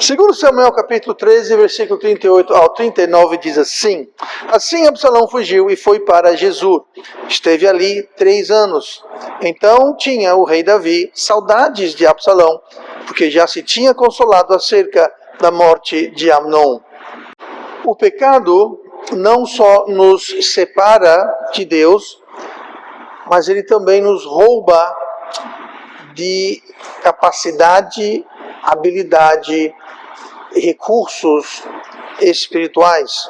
Segundo Samuel capítulo 13, versículo 38 ao 39 diz assim: Assim Absalão fugiu e foi para Jesur. Esteve ali 3 anos. Então tinha o rei Davi saudades de Absalão, porque já se tinha consolado acerca da morte de Amnon. O pecado não só nos separa de Deus, mas ele também nos rouba de capacidade, habilidade e recursos espirituais.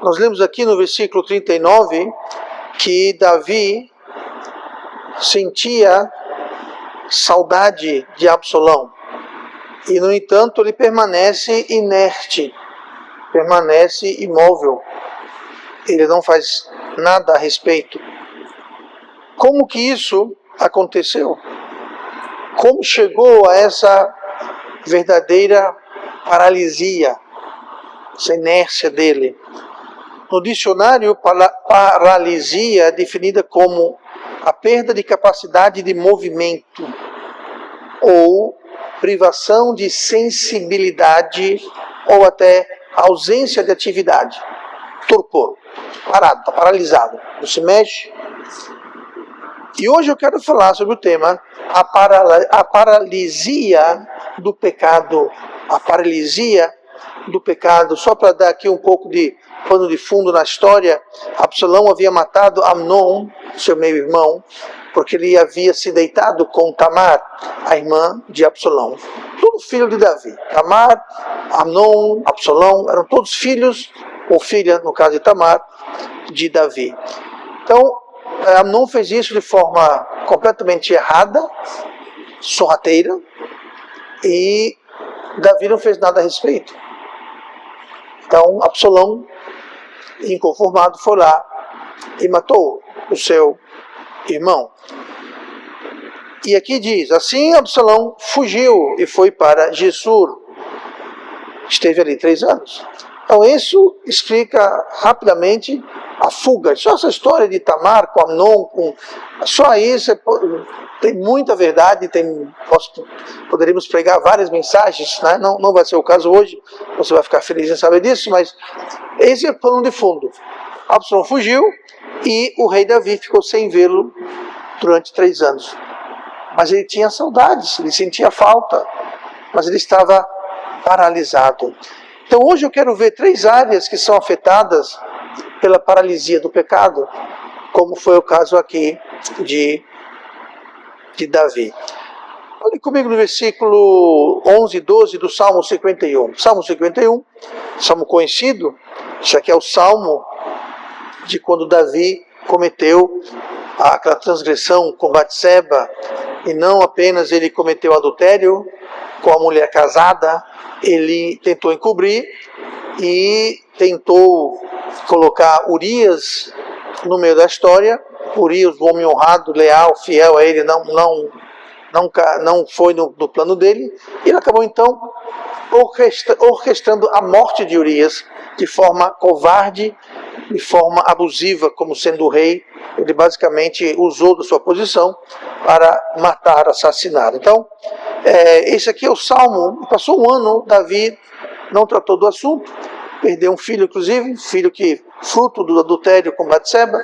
Nós lemos aqui no versículo 39 que Davi sentia saudade de Absalão e, no entanto, ele permanece inerte, permanece imóvel, ele não faz nada a respeito. Como que isso aconteceu? Como chegou a essa verdadeira paralisia, essa inércia dele? No dicionário, paralisia é definida como a perda de capacidade de movimento ou privação de sensibilidade ou até ausência de atividade. Torpor, parado, está paralisado, não se mexe. E hoje eu quero falar sobre o tema a paralisia do pecado. A paralisia do pecado. Só para dar aqui um pouco de pano de fundo na história, Absalão havia matado Amnon, seu meio-irmão, porque ele havia se deitado com Tamar, a irmã de Absalão. Tudo filho de Davi. Tamar, Amnon, Absalão, eram todos filhos, ou filha, no caso de Tamar, de Davi. Então, Amnon fez isso de forma completamente errada, sorrateira, e Davi não fez nada a respeito. Então, Absalão, inconformado, foi lá e matou o seu irmão. E aqui diz, assim Absalão fugiu e foi para Jesur. Esteve ali 3 anos. Então isso explica rapidamente a fuga. Só essa história de Tamar com Amnon, só isso tem muita verdade, poderíamos pregar várias mensagens, né? Não vai ser o caso hoje, você vai ficar feliz em saber disso, mas esse é o plano de fundo. Absalão fugiu e o rei Davi ficou sem vê-lo durante 3 anos. Mas ele tinha saudades, ele sentia falta, mas ele estava paralisado. Então hoje eu quero ver 3 áreas que são afetadas pela paralisia do pecado, como foi o caso aqui de Davi. Olhe comigo no versículo 11 e 12 do Salmo 51. Salmo 51, salmo conhecido, isso aqui é o salmo de quando Davi cometeu aquela transgressão com Batseba, e não apenas ele cometeu adultério com a mulher casada, ele tentou encobrir e tentou colocar Urias no meio da história. Urias, o homem honrado, leal, fiel a ele, não foi no plano dele. E ele acabou então orquestrando a morte de Urias de forma covarde, de forma abusiva, como sendo o rei. Ele basicamente usou da sua posição para matar, assassinar. Então, esse aqui é o Salmo. Passou 1 ano, Davi não tratou do assunto, perdeu um filho, inclusive, filho que fruto do adultério com Batseba.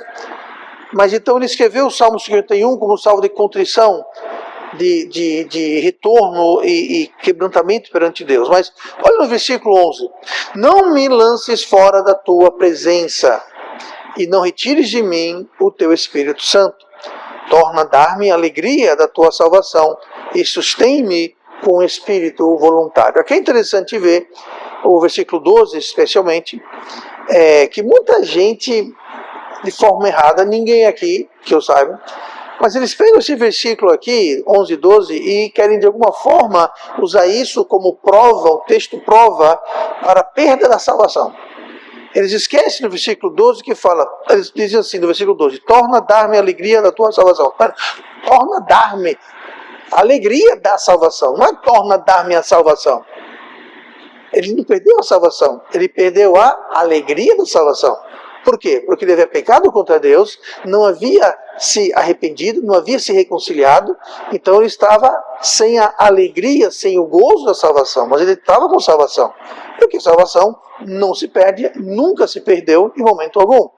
Mas então ele escreveu o Salmo 51 como um salmo de contrição, de retorno e quebrantamento perante Deus. Mas olha no versículo 11: Não me lances fora da tua presença, e não retires de mim o teu Espírito Santo. Torna a dar-me a alegria da tua salvação, e sustém-me com o espírito voluntário. Aqui é interessante ver o versículo 12, especialmente, que muita gente, de forma errada, ninguém aqui, que eu saiba, mas eles pegam esse versículo aqui, 11 e 12, e querem de alguma forma usar isso como prova, o texto prova, para a perda da salvação. Eles esquecem no versículo 12 que fala, eles dizem assim no versículo 12, torna a dar-me a alegria da tua salvação. Torna a dar-me a alegria da salvação, não é torna a dar-me a salvação. Ele não perdeu a salvação, ele perdeu a alegria da salvação. Por quê? Porque ele havia pecado contra Deus, não havia se arrependido, não havia se reconciliado, então ele estava sem a alegria, sem o gozo da salvação, mas ele estava com salvação, porque salvação não se perde, nunca se perdeu em momento algum.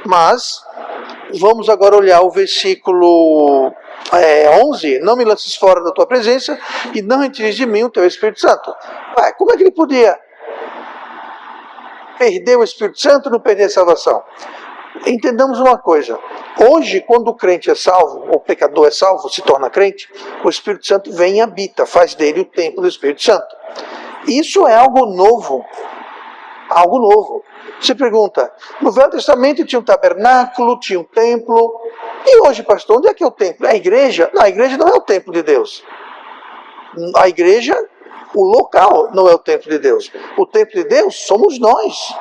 Mas vamos agora olhar o versículo 11, não me lances fora da tua presença e não retires de mim o teu Espírito Santo. Como é que ele podia perder o Espírito Santo e não perder a salvação? Entendamos uma coisa, hoje quando o crente é salvo, o pecador é salvo, se torna crente, o Espírito Santo vem e habita, faz dele o templo do Espírito Santo. Isso é algo novo, algo novo. Você pergunta, no Velho Testamento tinha um tabernáculo, tinha um templo, e hoje, pastor, onde é que é o templo? É a igreja? Não, a igreja não é o templo de Deus. A igreja, o local não é o templo de Deus. O templo de Deus somos nós.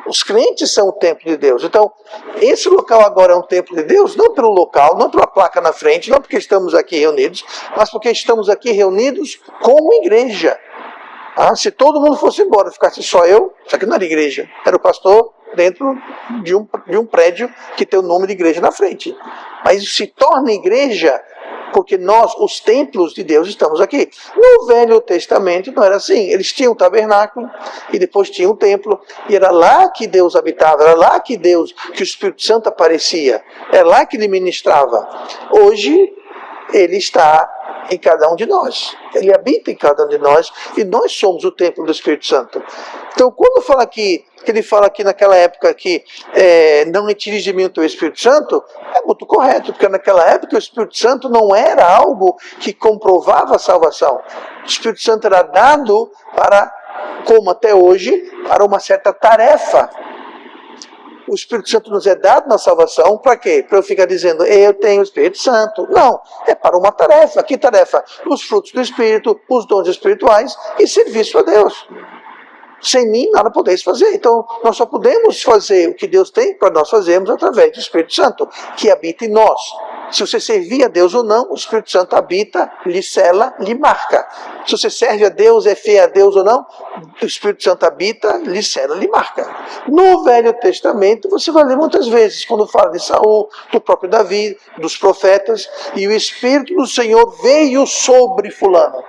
Os crentes são o templo de Deus. Então, esse local agora é um templo de Deus, não pelo local, não pela placa na frente, não porque estamos aqui reunidos, mas porque estamos aqui reunidos como igreja. Se todo mundo fosse embora, ficasse só eu, isso aqui não era igreja, era o pastor dentro de um prédio que tem o nome de igreja na frente. Mas isso se torna igreja porque nós, os templos de Deus, estamos aqui. No Velho Testamento não era assim. Eles tinham o tabernáculo e depois tinham o templo, e era lá que Deus habitava, era lá que o Espírito Santo aparecia, era lá que ele ministrava. Hoje, ele está em cada um de nós. Ele habita em cada um de nós e nós somos o templo do Espírito Santo. Então, quando fala aqui, que ele fala aqui naquela época que não retires de mim o teu Espírito Santo, é muito correto, porque naquela época o Espírito Santo não era algo que comprovava a salvação. O Espírito Santo era dado para, como até hoje, para uma certa tarefa. O Espírito Santo nos é dado na salvação, para quê? Para eu ficar dizendo, eu tenho o Espírito Santo. Não, é para uma tarefa. Que tarefa? Os frutos do Espírito, os dons espirituais e serviço a Deus. Sem mim, nada podeis fazer. Então, nós só podemos fazer o que Deus tem para nós fazermos através do Espírito Santo, que habita em nós. Se você servir a Deus ou não, o Espírito Santo habita, lhe sela, lhe marca. Se você serve a Deus, é fiel a Deus ou não, o Espírito Santo habita, lhe sela, lhe marca. No Velho Testamento, você vai ler muitas vezes, quando fala de Saul, do próprio Davi, dos profetas, e o Espírito do Senhor veio sobre fulano.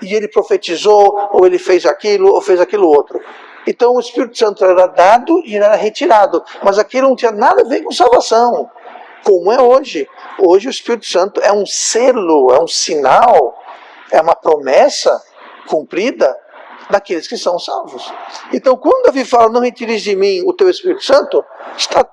E ele profetizou, ou ele fez aquilo, ou fez aquilo outro. Então o Espírito Santo era dado e era retirado. Mas aquilo não tinha nada a ver com salvação. Como é hoje. Hoje o Espírito Santo é um selo, é um sinal, é uma promessa cumprida daqueles que são salvos. Então quando Davi fala, não retires de mim o teu Espírito Santo, está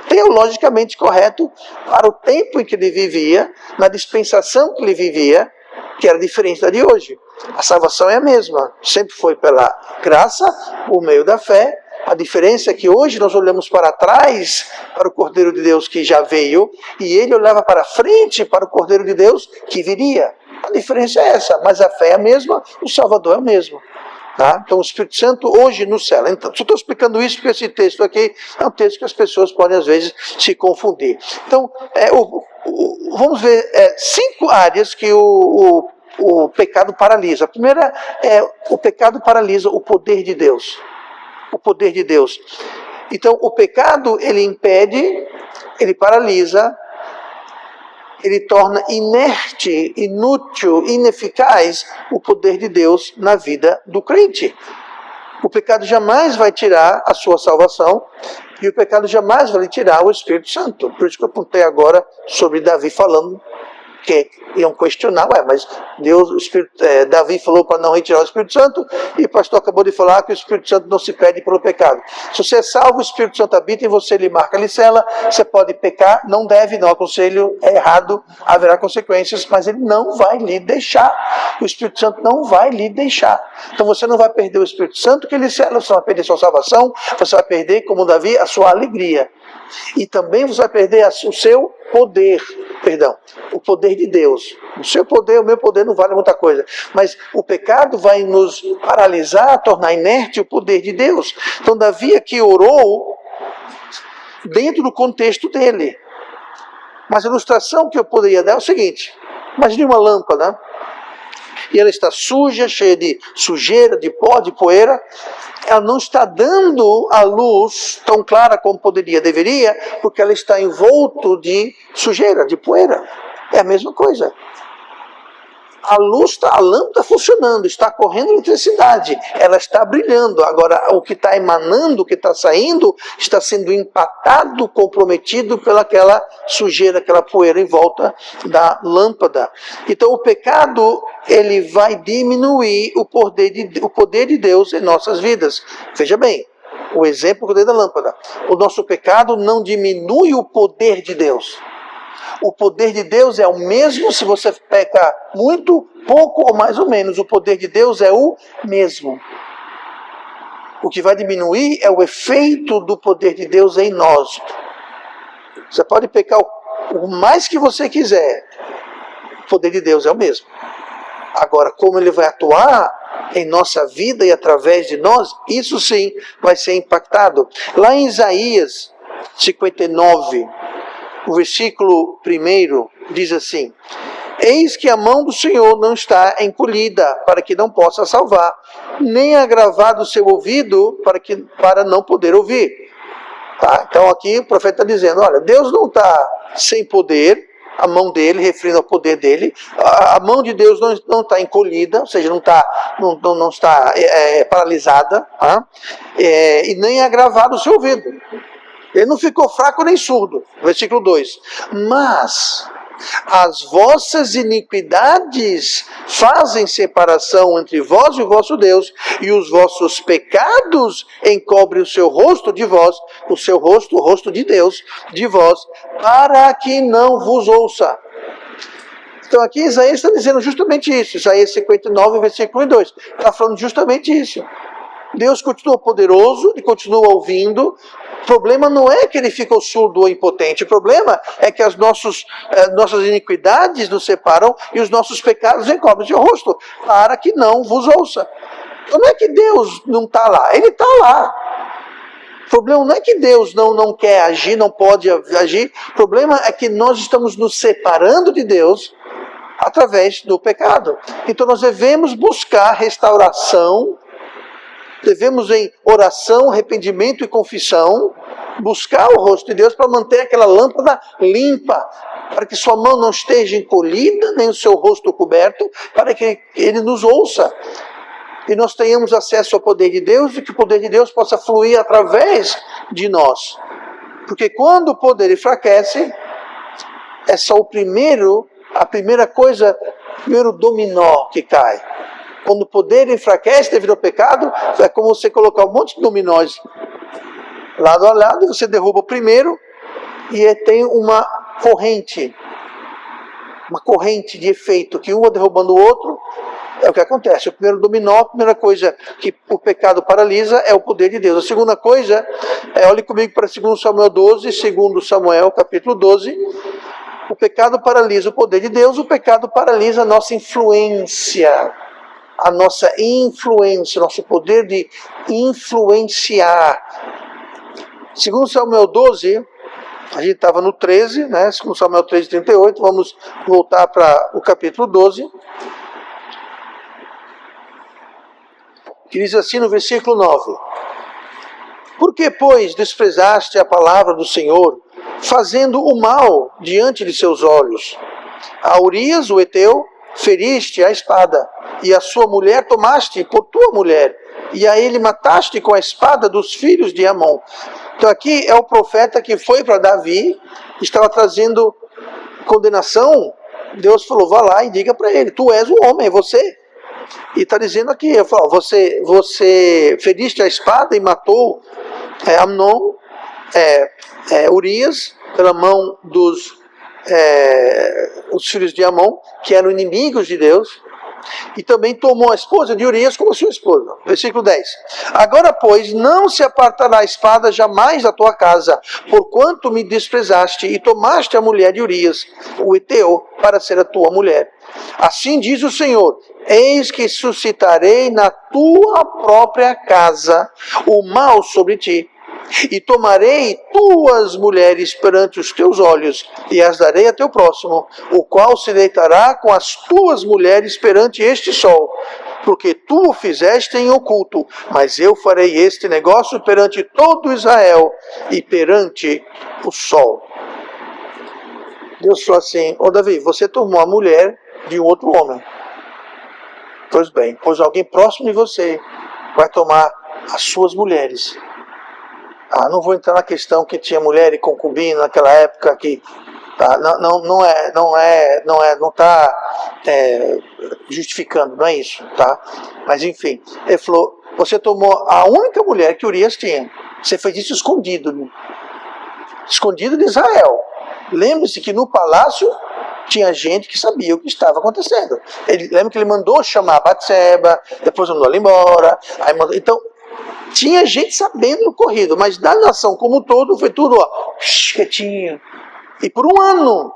teologicamente correto para o tempo em que ele vivia, na dispensação que ele vivia, que era diferente da de hoje. A salvação é a mesma, sempre foi pela graça, por meio da fé. A diferença é que hoje nós olhamos para trás, para o Cordeiro de Deus que já veio, e ele olhava para frente, para o Cordeiro de Deus que viria. A diferença é essa, mas a fé é a mesma, o Salvador é o mesmo. Tá? Então o Espírito Santo hoje nos cela. Então, só estou explicando isso porque esse texto aqui é um texto que as pessoas podem às vezes se confundir. Então, vamos ver 5 áreas que o pecado paralisa. A primeira é o pecado paralisa o poder de Deus. O poder de Deus. Então, o pecado, ele impede, ele paralisa, ele torna inerte, inútil, ineficaz o poder de Deus na vida do crente. O pecado jamais vai tirar a sua salvação e o pecado jamais vai lhe tirar o Espírito Santo. Por isso que eu apontei agora sobre Davi falando que iam questionar, mas Deus, Davi falou para não retirar o Espírito Santo, e o pastor acabou de falar que o Espírito Santo não se perde pelo pecado. Se você é salvo, o Espírito Santo habita em você, lhe marca, lhe sela, você pode pecar, não deve, não aconselho, é errado, haverá consequências, mas ele não vai lhe deixar. O Espírito Santo não vai lhe deixar. Então você não vai perder o Espírito Santo que lhe sela, você vai perder sua salvação, você vai perder, como Davi, a sua alegria. E também você vai perder o seu poder, o poder de Deus. O seu poder, o meu poder não vale muita coisa. Mas o pecado vai nos paralisar, tornar inerte o poder de Deus. Então Davi aqui orou dentro do contexto dele. Mas a ilustração que eu poderia dar é o seguinte: imagine uma lâmpada. e ela está suja, cheia de sujeira, de pó, de poeira, ela não está dando a luz tão clara como deveria, porque ela está envolto de sujeira, de poeira. É a mesma coisa. A luz, a lâmpada funcionando, está correndo eletricidade, ela está brilhando. Agora, o que está emanando, o que está saindo, está sendo empatado, comprometido pelaquela sujeira, aquela poeira em volta da lâmpada. Então, o pecado, ele vai diminuir o poder de Deus em nossas vidas. Veja bem, o exemplo da lâmpada. O nosso pecado não diminui o poder de Deus. O poder de Deus é o mesmo se você peca muito, pouco ou mais ou menos. O poder de Deus é o mesmo. O que vai diminuir é o efeito do poder de Deus em nós. Você pode pecar o mais que você quiser. O poder de Deus é o mesmo. Agora, como ele vai atuar em nossa vida e através de nós, isso sim vai ser impactado. Lá em Isaías 59... o versículo 1 diz assim: eis que a mão do Senhor não está encolhida, para que não possa salvar, nem agravado o seu ouvido, para não poder ouvir. Tá? Então aqui o profeta está dizendo, olha, Deus não está sem poder, a mão dele, referindo ao poder dele, a mão de Deus não está encolhida, ou seja, não está paralisada, tá? E nem agravado o seu ouvido. Ele não ficou fraco nem surdo. Versículo 2. Mas as vossas iniquidades fazem separação entre vós e o vosso Deus, e os vossos pecados encobrem o seu rosto de vós, o seu rosto, o rosto de Deus, de vós, para que não vos ouça. Então aqui Isaías está dizendo justamente isso. Isaías 59, versículo 2. Está falando justamente isso. Deus continua poderoso, ele continua ouvindo. O problema não é que ele ficou surdo ou impotente. O problema é que as nossas iniquidades nos separam e os nossos pecados encobrem seu rosto, para que não vos ouça. Então não é que Deus não está lá, ele está lá. O problema não é que Deus não quer agir, não pode agir. O problema é que nós estamos nos separando de Deus através do pecado. Então nós devemos buscar restauração. Devemos em oração, arrependimento e confissão, buscar o rosto de Deus para manter aquela lâmpada limpa, para que sua mão não esteja encolhida, nem o seu rosto coberto, para que ele nos ouça. E nós tenhamos acesso ao poder de Deus e que o poder de Deus possa fluir através de nós. Porque quando o poder enfraquece, é só a primeira coisa, o primeiro dominó que cai. Quando o poder enfraquece devido ao pecado, é como você colocar um monte de dominós lado a lado, você derruba o primeiro e tem uma corrente de efeito, que um vai derrubando o outro, é o que acontece. O primeiro dominó, a primeira coisa que o pecado paralisa é o poder de Deus. A segunda coisa, olhe comigo para 2 Samuel 12, 2 Samuel capítulo 12, o pecado paralisa o poder de Deus, o pecado paralisa a nossa influência. Nosso poder de influenciar. 2 Samuel 12, a gente estava no 13, né? 2 Samuel 13, 38, vamos voltar para o capítulo 12, que diz assim no versículo 9: por que, pois, desprezaste a palavra do Senhor, fazendo o mal diante de seus olhos? A Urias, o Heteu, feriste a espada, e a sua mulher tomaste por tua mulher, e a ele mataste com a espada dos filhos de Amon. Então aqui é o profeta que foi para Davi, estava trazendo condenação. Deus falou, vá lá e diga para ele, tu és o homem, é você. E está dizendo aqui, você feriste a espada e matou Amnon, Urias, pela mão dos os filhos de Amon, que eram inimigos de Deus, e também tomou a esposa de Urias como sua esposa. Versículo 10. Agora, pois, não se apartará a espada jamais da tua casa, porquanto me desprezaste e tomaste a mulher de Urias, o Heteu, para ser a tua mulher. Assim diz o Senhor, eis que suscitarei na tua própria casa o mal sobre ti, E tomarei tuas mulheres perante os teus olhos, e as darei a teu próximo, o qual se deitará com as tuas mulheres perante este sol, porque tu o fizeste em oculto, mas eu farei este negócio perante todo Israel e perante o sol. Deus falou assim: ô Davi, você tomou a mulher de um outro homem. Pois bem, pois alguém próximo de você vai tomar as suas mulheres. Não vou entrar na questão que tinha mulher e concubina naquela época que não está justificando, não é isso, tá? Mas enfim, ele falou: você tomou a única mulher que Urias tinha. Você fez isso escondido de Israel. Lembre-se que no palácio tinha gente que sabia o que estava acontecendo. Lembra que ele mandou chamar Batseba, depois mandou ela embora. Então, tinha gente sabendo do corrido, mas da nação como um todo foi tudo quietinho. E por um ano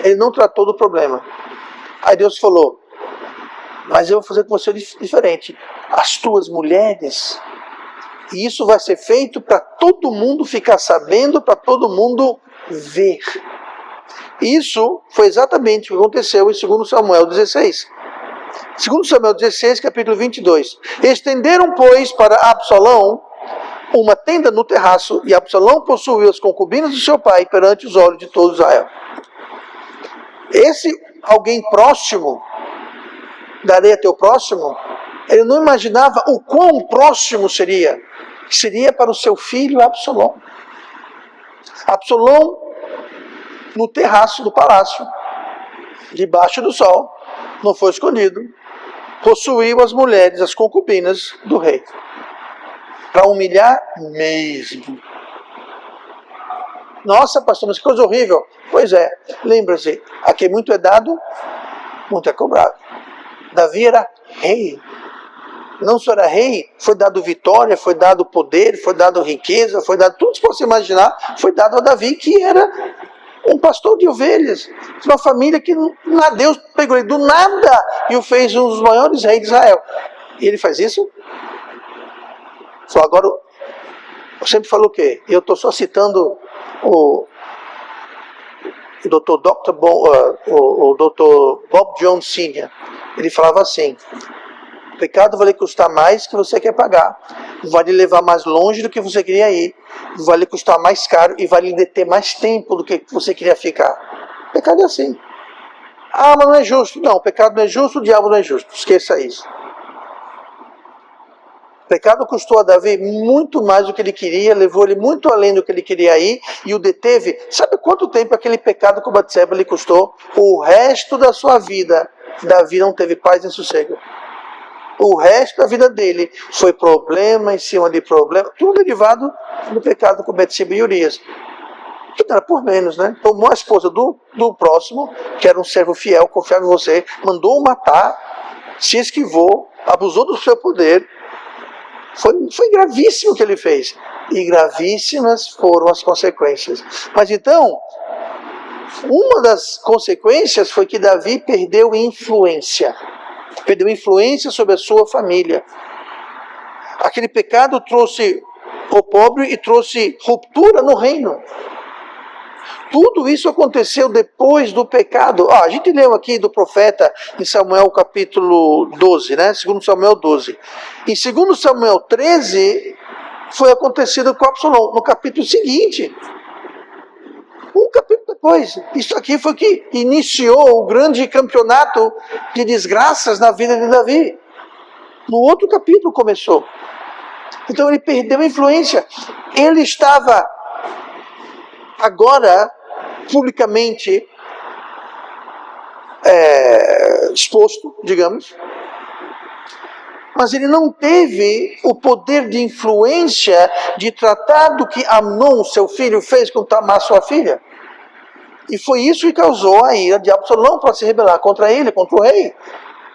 ele não tratou do problema. Aí Deus falou: mas eu vou fazer com você diferente. As tuas mulheres, e isso vai ser feito para todo mundo ficar sabendo, para todo mundo ver. Isso foi exatamente o que aconteceu em 2 Samuel 16. 2 Samuel 16, capítulo 22. Estenderam, pois, para Absalão uma tenda no terraço, e Absalão possuiu as concubinas do seu pai perante os olhos de todo Israel. Esse alguém próximo, darei a teu próximo, ele não imaginava o quão próximo seria. Seria para o seu filho Absalão. Absalão, no terraço do palácio, debaixo do sol, não foi escondido, possuiu as mulheres, as concubinas do rei. Para humilhar mesmo. Nossa, pastor, mas que coisa horrível. Pois é, lembra-se, a quem muito é dado, muito é cobrado. Davi era rei. Não só era rei, foi dado vitória, foi dado poder, foi dado riqueza, foi dado tudo que você imaginar, foi dado a Davi, que era um pastor de ovelhas, uma família que Deus pegou ele do nada e o fez um dos maiores reis de Israel. E ele faz isso? Só agora, eu sempre falo o quê? Eu estou só citando o Dr. Bob Jones Sr. Ele falava assim: o pecado vai lhe custar mais que você quer pagar, vai lhe levar mais longe do que você queria ir, vai lhe custar mais caro e vai lhe deter mais tempo do que você queria ficar. O pecado é assim. Mas não é justo. Não, o pecado não é justo, o diabo não é justo. Esqueça isso. O pecado custou a Davi muito mais do que ele queria, levou ele muito além do que ele queria ir e o deteve. Sabe quanto tempo aquele pecado com Batseba lhe custou? O resto da sua vida, Davi não teve paz nem sossego. O resto da vida dele foi problema em cima de problema, tudo derivado do pecado com Batseba e Urias. Que era por menos, né? Tomou a esposa do próximo, que era um servo fiel, confiava em você, mandou matar, se esquivou, abusou do seu poder. Foi gravíssimo o que ele fez. E gravíssimas foram as consequências. Mas então, uma das consequências foi que Davi perdeu influência. Perdeu influência sobre a sua família. Aquele pecado trouxe opróbrio e trouxe ruptura no reino. Tudo isso aconteceu depois do pecado. A gente leu aqui do profeta em Samuel capítulo 12, né? 2 Samuel 12. Em 2 Samuel 13, foi acontecido com Absalão, no capítulo seguinte. Um capítulo depois. Isso aqui foi que iniciou o grande campeonato de desgraças na vida de Davi. No outro capítulo começou. Então ele perdeu a influência. Ele estava agora publicamente exposto, digamos, mas ele não teve o poder de influência de tratar do que Amnon, seu filho, fez com Tamar, sua filha. E foi isso que causou a ira de Absalão para se rebelar contra ele, contra o rei.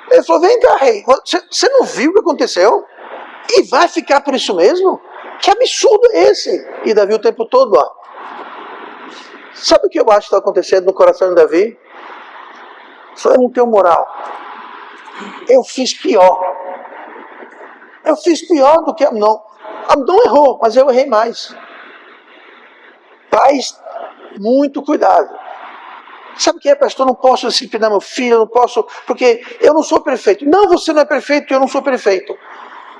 Ele falou: vem cá, rei, você não viu o que aconteceu? E vai ficar por isso mesmo? Que absurdo é esse? E Davi o tempo todo, sabe o que eu acho que está acontecendo no coração de Davi? Eu não tenho moral. Eu fiz pior. Eu fiz pior do que Amnon. Amnon errou, mas eu errei mais. Pais, muito cuidado. Sabe o que é, pastor? Eu não posso disciplinar meu filho, eu não posso, porque eu não sou perfeito. Não, você não é perfeito, eu não sou perfeito.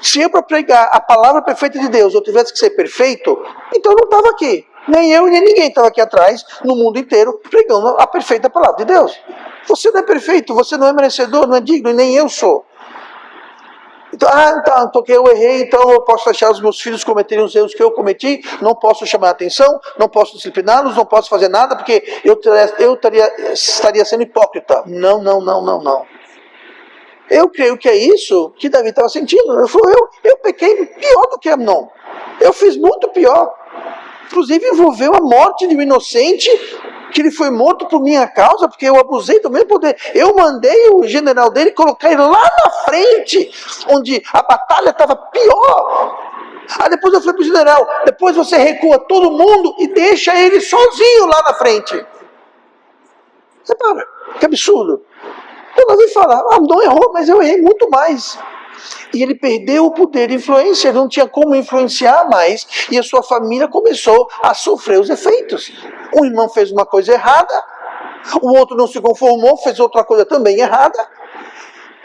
Se eu, para pregar a palavra perfeita de Deus, eu tivesse que ser perfeito, então eu não estava aqui. Nem eu, nem ninguém estava aqui atrás, no mundo inteiro, pregando a perfeita palavra de Deus. Você não é perfeito, você não é merecedor, não é digno, e nem eu sou. Então, porque eu errei, então eu posso deixar os meus filhos cometerem os erros que eu cometi, não posso chamar a atenção, não posso discipliná-los, não posso fazer nada, porque eu estaria sendo hipócrita. Não. Eu creio que é isso que Davi estava sentindo. Ele falou, eu pequei pior do que Amnon. Eu fiz muito pior. Inclusive envolveu a morte de um inocente, que ele foi morto por minha causa, porque eu abusei do meu poder. Eu mandei o general dele colocar ele lá na frente, onde a batalha estava pior. Aí depois eu falei para o general, depois você recua todo mundo e deixa ele sozinho lá na frente. Você para, que absurdo. Eu não vi falar, Amnon errou, mas eu errei muito mais. E ele perdeu o poder de influência, ele não tinha como influenciar mais, e a sua família começou a sofrer os efeitos. Um irmão fez uma coisa errada, o outro não se conformou, fez outra coisa também errada.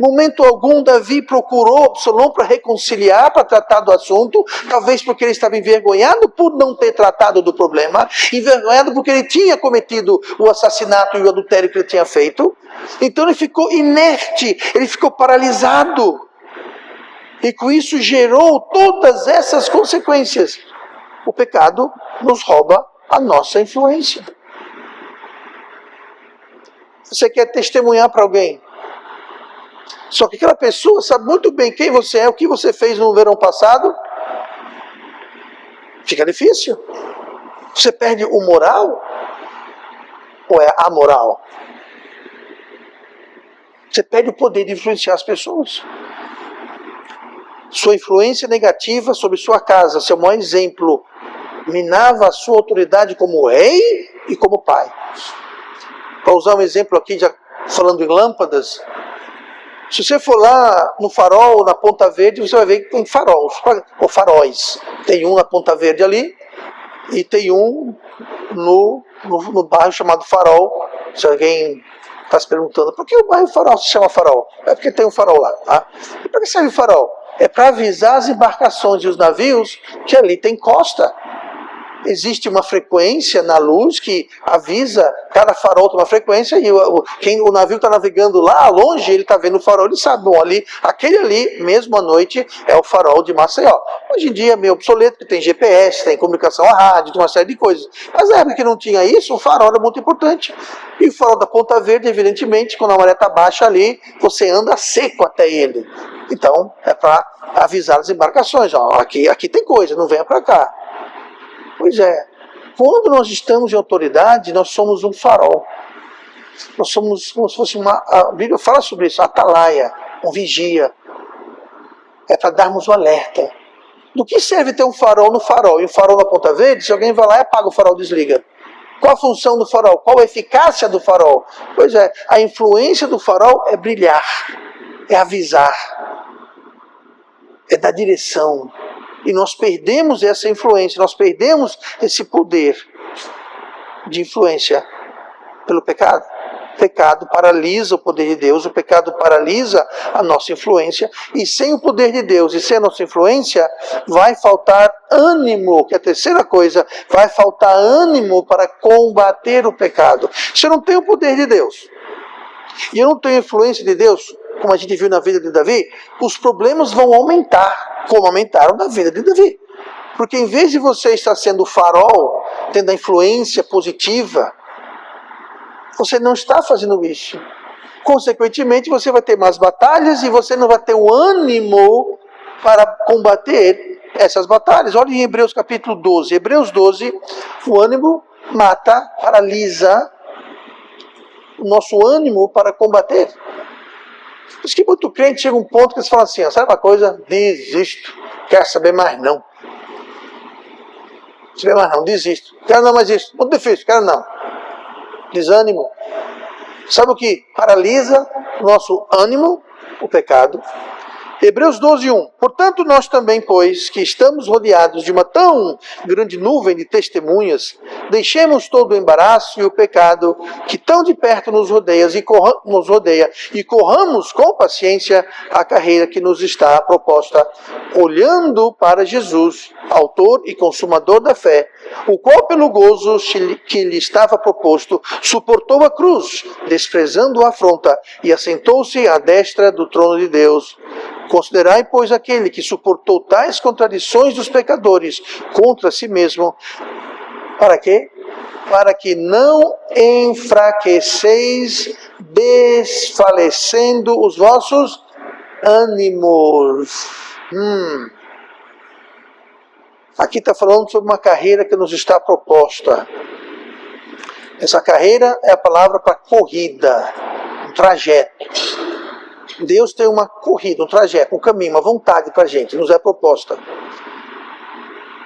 Momento algum, Davi procurou Absalão para reconciliar, para tratar do assunto, talvez porque ele estava envergonhado por não ter tratado do problema, envergonhado porque ele tinha cometido o assassinato e o adultério que ele tinha feito. Então ele ficou inerte, ele ficou paralisado. E com isso gerou todas essas consequências. O pecado nos rouba a nossa influência. Você quer testemunhar para alguém, só que aquela pessoa sabe muito bem quem você é, o que você fez no verão passado, fica difícil. Você perde o moral ou é amoral? Você perde o poder de influenciar as pessoas. Sua influência negativa sobre sua casa, seu maior exemplo, minava a sua autoridade como rei e como pai. Para usar um exemplo aqui, já falando em lâmpadas, se você for lá no Farol, na Ponta Verde, você vai ver que tem faróis, ou faróis. Tem um na Ponta Verde ali, e tem um no bairro chamado Farol. Se alguém está se perguntando, por que o bairro Farol se chama Farol? É porque tem um farol lá. Tá? E para que serve o farol? É para avisar as embarcações e os navios que ali tem costa. Existe uma frequência na luz que avisa, cada farol tem uma frequência, e o navio está navegando lá longe, ele está vendo o farol, ele sabe, bom, aquele ali, mesmo à noite, é o farol de Maceió. Hoje em dia é meio obsoleto, porque tem GPS, tem comunicação a rádio, tem uma série de coisas. Mas na época que não tinha isso, o farol era muito importante. E o farol da Ponta Verde, evidentemente, quando a maré está baixa ali, você anda seco até ele. Então, é para avisar as embarcações, ó, aqui tem coisa, não venha para cá. Pois é, quando nós estamos em autoridade, nós somos um farol. Nós somos como se fosse a Bíblia fala sobre isso, atalaia, um vigia. É para darmos um alerta. Do que serve ter um farol no farol e um farol na Ponta Verde, se alguém vai lá e apaga o farol, desliga? Qual a função do farol? Qual a eficácia do farol? Pois é, a influência do farol é brilhar, é avisar, é dar direção. E nós perdemos essa influência, nós perdemos esse poder de influência pelo pecado. O pecado paralisa o poder de Deus, o pecado paralisa a nossa influência, e sem o poder de Deus e sem a nossa influência, vai faltar ânimo, que é a terceira coisa, vai faltar ânimo para combater o pecado. Se eu não tenho o poder de Deus, e eu não tenho a influência de Deus, como a gente viu na vida de Davi, os problemas vão aumentar, como aumentaram na vida de Davi. Porque em vez de você estar sendo farol, tendo a influência positiva, você não está fazendo isso. Consequentemente, você vai ter mais batalhas e você não vai ter o ânimo para combater essas batalhas. Olha em Hebreus capítulo 12. Hebreus 12, o ânimo mata, paralisa o nosso ânimo para combater. Por isso que muito crente chega a um ponto que eles falam assim, sabe uma coisa? Desisto. Quero saber mais não. Saber mais não, desisto. Quero não mais isso. Muito difícil, quero não. Desânimo. Sabe o que paralisa o nosso ânimo? O pecado. Hebreus 12:1. Portanto, nós também, pois, que estamos rodeados de uma tão grande nuvem de testemunhas, deixemos todo o embaraço e o pecado que tão de perto nos rodeia e corramos com paciência a carreira que nos está proposta, olhando para Jesus, autor e consumador da fé, o qual pelo gozo que lhe estava proposto, suportou a cruz, desprezando a afronta, e assentou-se à destra do trono de Deus. Considerai, pois, aquele que suportou tais contradições dos pecadores contra si mesmo. Para quê? Para que não enfraqueceis, desfalecendo os vossos ânimos. Aqui está falando sobre uma carreira que nos está proposta. Essa carreira é a palavra para corrida, um trajeto. Deus tem uma corrida, um trajeto, um caminho, uma vontade para a gente, nos é proposta.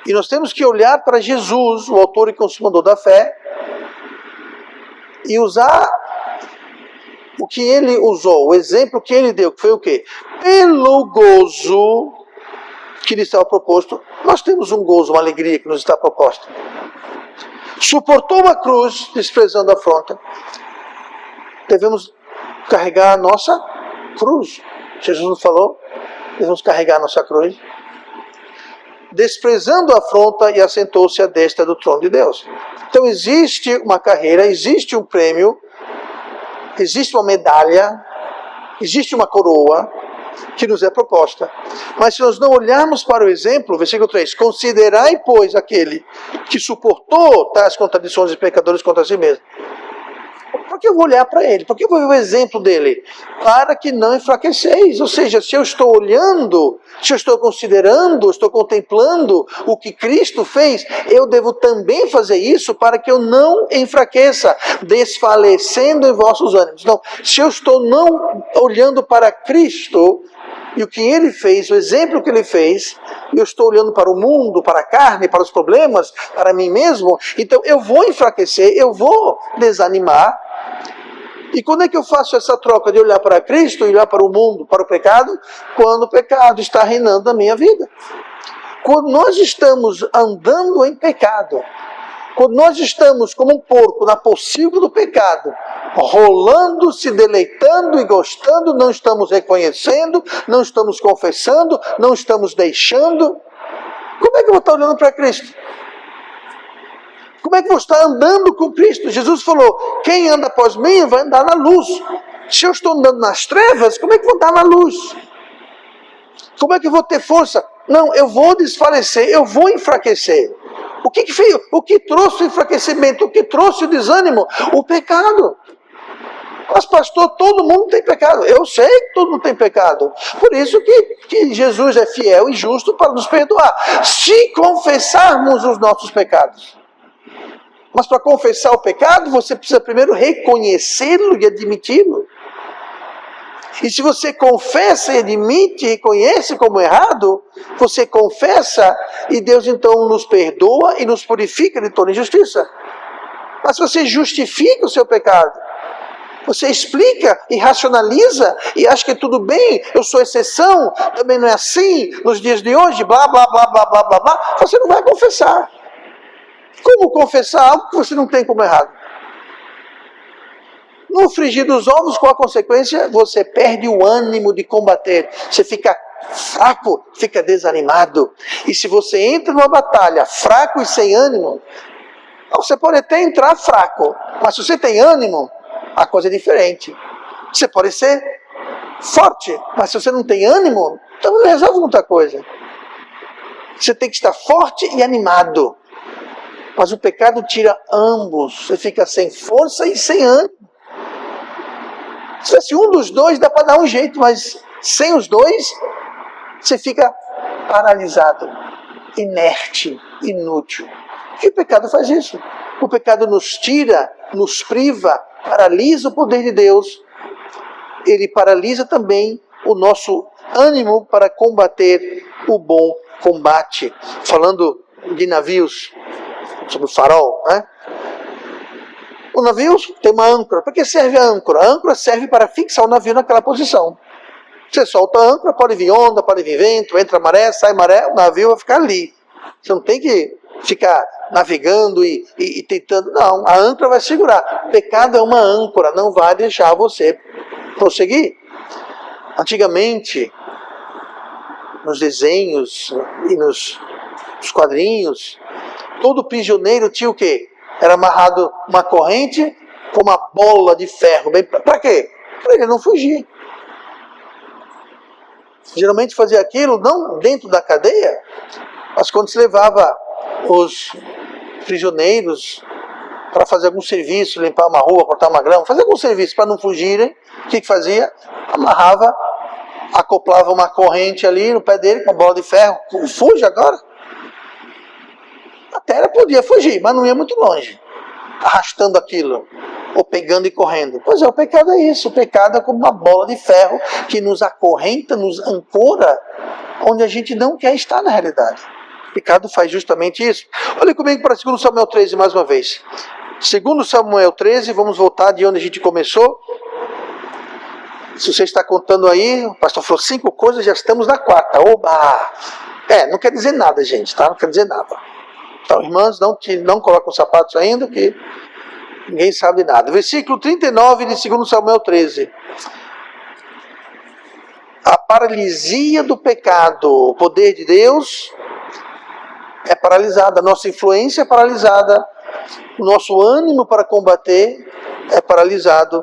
E nós temos que olhar para Jesus, o autor e consumador da fé, e usar o que ele usou, o exemplo que ele deu, que foi o quê? Pelo gozo que lhe estava proposto, nós temos um gozo, uma alegria que nos está proposta. Suportou uma cruz, desprezando a afronta. Devemos carregar a nossa cruz. Jesus nos falou, devemos carregar a nossa cruz. Desprezando a afronta, e assentou-se à destra do trono de Deus. Então existe uma carreira, existe um prêmio, existe uma medalha, existe uma coroa que nos é proposta. Mas se nós não olharmos para o exemplo, versículo 3, considerai, pois, aquele que suportou tais contradições de pecadores contra si mesmo. Por que eu vou olhar para ele? Por que eu vou ver o exemplo dele? Para que não enfraqueceis. Ou seja, se eu estou olhando, se eu estou considerando, estou contemplando o que Cristo fez, eu devo também fazer isso para que eu não enfraqueça, desfalecendo em vossos ânimos. Não, se eu estou não olhando para Cristo e o que ele fez, o exemplo que ele fez, eu estou olhando para o mundo, para a carne, para os problemas, para mim mesmo, então eu vou enfraquecer, eu vou desanimar. E quando é que eu faço essa troca de olhar para Cristo e olhar para o mundo, para o pecado? Quando o pecado está reinando na minha vida. Quando nós estamos andando em pecado, quando nós estamos como um porco na pocilga do pecado, rolando, se deleitando e gostando, não estamos reconhecendo, não estamos confessando, não estamos deixando, como é que eu vou estar olhando para Cristo? Como é que eu vou estar andando com Cristo? Jesus falou, quem anda após mim vai andar na luz. Se eu estou andando nas trevas, como é que eu vou andar na luz? Como é que eu vou ter força? Não, eu vou desfalecer, eu vou enfraquecer. O que veio? O que trouxe o enfraquecimento? O que trouxe o desânimo? O pecado. Mas pastor, todo mundo tem pecado. Eu sei que todo mundo tem pecado. Por isso que Jesus é fiel e justo para nos perdoar. Se confessarmos os nossos pecados. Mas para confessar o pecado, você precisa primeiro reconhecê-lo e admiti-lo. E se você confessa e admite e reconhece como errado, você confessa e Deus então nos perdoa e nos purifica de toda injustiça. Mas se você justifica o seu pecado, você explica e racionaliza e acha que tudo bem, eu sou exceção, também não é assim nos dias de hoje, blá, blá, blá, blá, blá, blá, blá, você não vai confessar. Como confessar algo que você não tem como errado? No frigir dos ovos, qual a consequência? Você perde o ânimo de combater. Você fica fraco, fica desanimado. E se você entra numa batalha fraco e sem ânimo, você pode até entrar fraco, mas se você tem ânimo, a coisa é diferente. Você pode ser forte, mas se você não tem ânimo, então não resolve muita coisa. Você tem que estar forte e animado. Mas o pecado tira ambos. Você fica sem força e sem ânimo. Se fosse um dos dois, dá para dar um jeito, mas sem os dois, você fica paralisado, inerte, inútil. E o pecado faz isso. O pecado nos tira, nos priva, paralisa o poder de Deus. Ele paralisa também o nosso ânimo para combater o bom combate. Falando de navios, sobre o farol, né? O navio tem uma âncora. Para que serve a âncora? A âncora serve para fixar o navio naquela posição. Você solta a âncora, pode vir onda, pode vir vento, entra maré, sai maré, o navio vai ficar ali. Você não tem que ficar navegando e tentando. Não, a âncora vai segurar. O pecado é uma âncora, não vai deixar você prosseguir. Antigamente, nos desenhos e nos quadrinhos, todo prisioneiro tinha o quê? Era amarrado uma corrente com uma bola de ferro. Para quê? Para ele não fugir. Geralmente fazia aquilo não dentro da cadeia, mas quando se levava os prisioneiros para fazer algum serviço, limpar uma rua, cortar uma grama, fazer algum serviço para não fugirem, o que fazia? Amarrava, acoplava uma corrente ali no pé dele com uma bola de ferro. Fuge agora? Até ela podia fugir, mas não ia muito longe, arrastando aquilo, ou pegando e correndo. Pois é, o pecado é isso. O pecado é como uma bola de ferro que nos acorrenta, nos ancora, onde a gente não quer estar na realidade. O pecado faz justamente isso. Olha comigo para 2 Samuel 13 mais uma vez. 2 Samuel 13, vamos voltar de onde a gente começou. Se você está contando aí, o pastor falou 5 coisas, já estamos na 4ª. Oba! Não quer dizer nada, gente, tá? Não quer dizer nada. Então, irmãs, não colocam os sapatos ainda, que ninguém sabe nada. Versículo 39 de 2 Samuel 13. A paralisia do pecado, o poder de Deus é paralisada, a nossa influência é paralisada, o nosso ânimo para combater é paralisado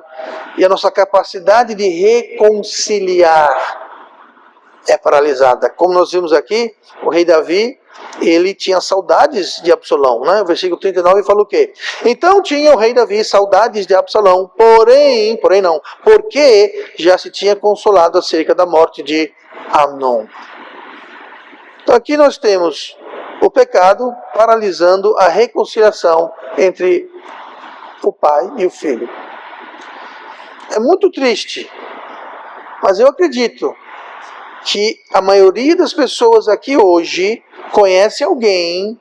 e a nossa capacidade de reconciliar é paralisada. Como nós vimos aqui, o rei Davi, ele tinha saudades de Absalão, né? O versículo 39 fala o quê? Então tinha o rei Davi saudades de Absalão, porém não, porque já se tinha consolado acerca da morte de Amnon. Então aqui nós temos o pecado paralisando a reconciliação entre o pai e o filho. É muito triste, mas eu acredito que a maioria das pessoas aqui hoje conhece alguém,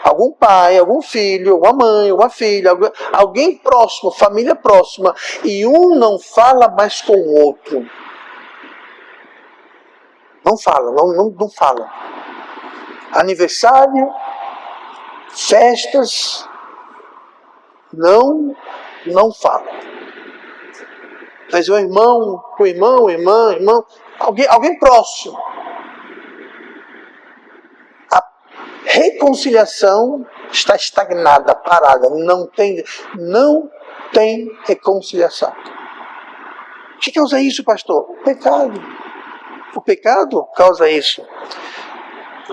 algum pai, algum filho, alguma mãe, alguma filha, alguém próximo, família próxima, e um não fala mais com o outro. Não fala, não fala. Aniversário, festas, não fala. Mas o irmão, irmão, alguém próximo. A reconciliação está estagnada, parada, não tem reconciliação. O que causa isso, pastor? O pecado. O pecado causa isso.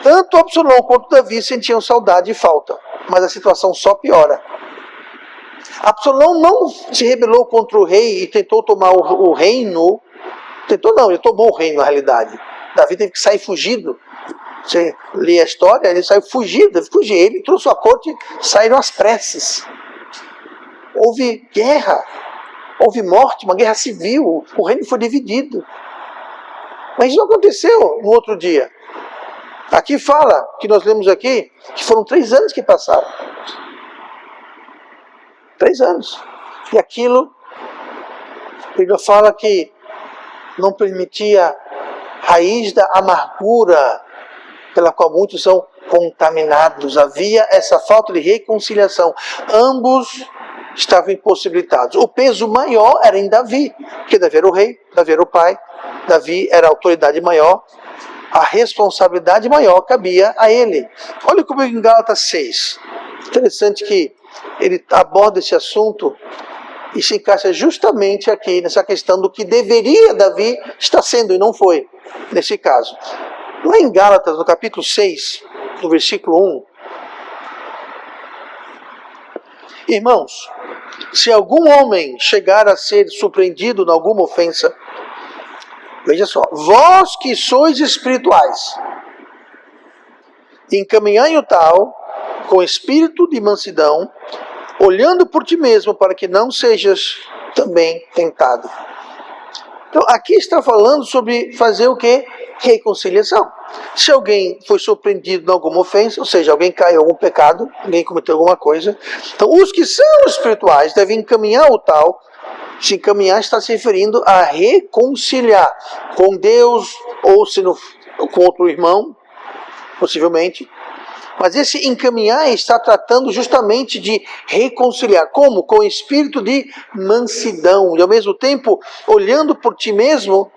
Tanto Absalão quanto Davi sentiam saudade e falta, mas a situação só piora. Absalão não se rebelou contra o rei e tentou tomar o reino. Ele tomou o reino na realidade. Davi teve que sair fugido. Você lê a história, ele saiu fugido, ele trouxe a corte, saíram às pressas. Houve guerra, houve morte, uma guerra civil, o reino foi dividido. Mas isso não aconteceu no outro dia. Aqui fala, que nós lemos aqui, que foram 3 anos que passaram. 3 anos. E aquilo, a Bíblia fala que não permitia raiz da amargura pela qual muitos são contaminados. Havia essa falta de reconciliação. Ambos estavam impossibilitados. O peso maior era em Davi, porque Davi era o rei, Davi era o pai, Davi era a autoridade maior, a responsabilidade maior cabia a ele. Olha como em Gálatas 6. Interessante que ele aborda esse assunto e se encaixa justamente aqui nessa questão do que deveria Davi estar sendo e não foi, nesse caso. Lá em Gálatas, no capítulo 6, no versículo 1. Irmãos, se algum homem chegar a ser surpreendido em alguma ofensa, veja só, vós que sois espirituais, encaminhai o tal com espírito de mansidão, olhando por ti mesmo, para que não sejas também tentado. Então, aqui está falando sobre fazer o quê? Reconciliação. Se alguém foi surpreendido em alguma ofensa, ou seja, alguém caiu em algum pecado, alguém cometeu alguma coisa, então os que são espirituais devem encaminhar o tal Se encaminhar está se referindo a reconciliar com Deus, ou se no, com outro irmão, possivelmente. Mas esse encaminhar está tratando justamente de reconciliar. Como? Com o espírito de mansidão. E ao mesmo tempo, olhando por ti mesmo,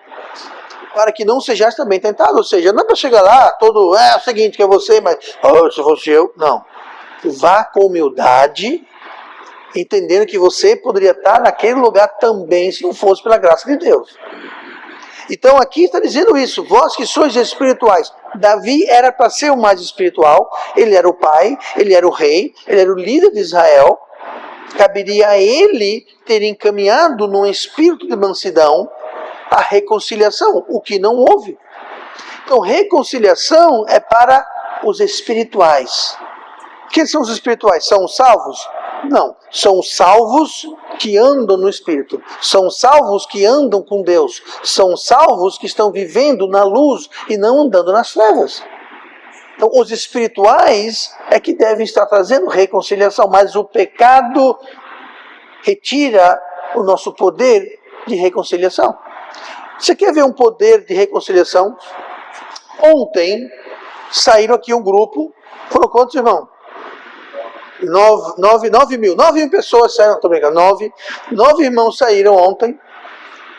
para que não sejas também tentado. Ou seja, não é para chegar lá, todo, é o seguinte, que é você, mas se fosse eu. Não. Vá com humildade, entendendo que você poderia estar naquele lugar também, se não fosse pela graça de Deus. Então aqui está dizendo isso, vós que sois espirituais. Davi era para ser o mais espiritual, ele era o pai, ele era o rei, ele era o líder de Israel. Caberia a ele ter encaminhado num espírito de mansidão a reconciliação, o que não houve. Então reconciliação é para os espirituais. Quem são os espirituais? São os salvos? Não, são os salvos que andam no Espírito, são os salvos que andam com Deus, são os salvos que estão vivendo na luz e não andando nas trevas. Então os espirituais é que devem estar trazendo reconciliação, mas o pecado retira o nosso poder de reconciliação. Você quer ver um poder de reconciliação? Ontem saíram aqui um grupo, foram quantos, irmão? 9 mil pessoas saíram, estou brincando, 9 irmãos saíram ontem.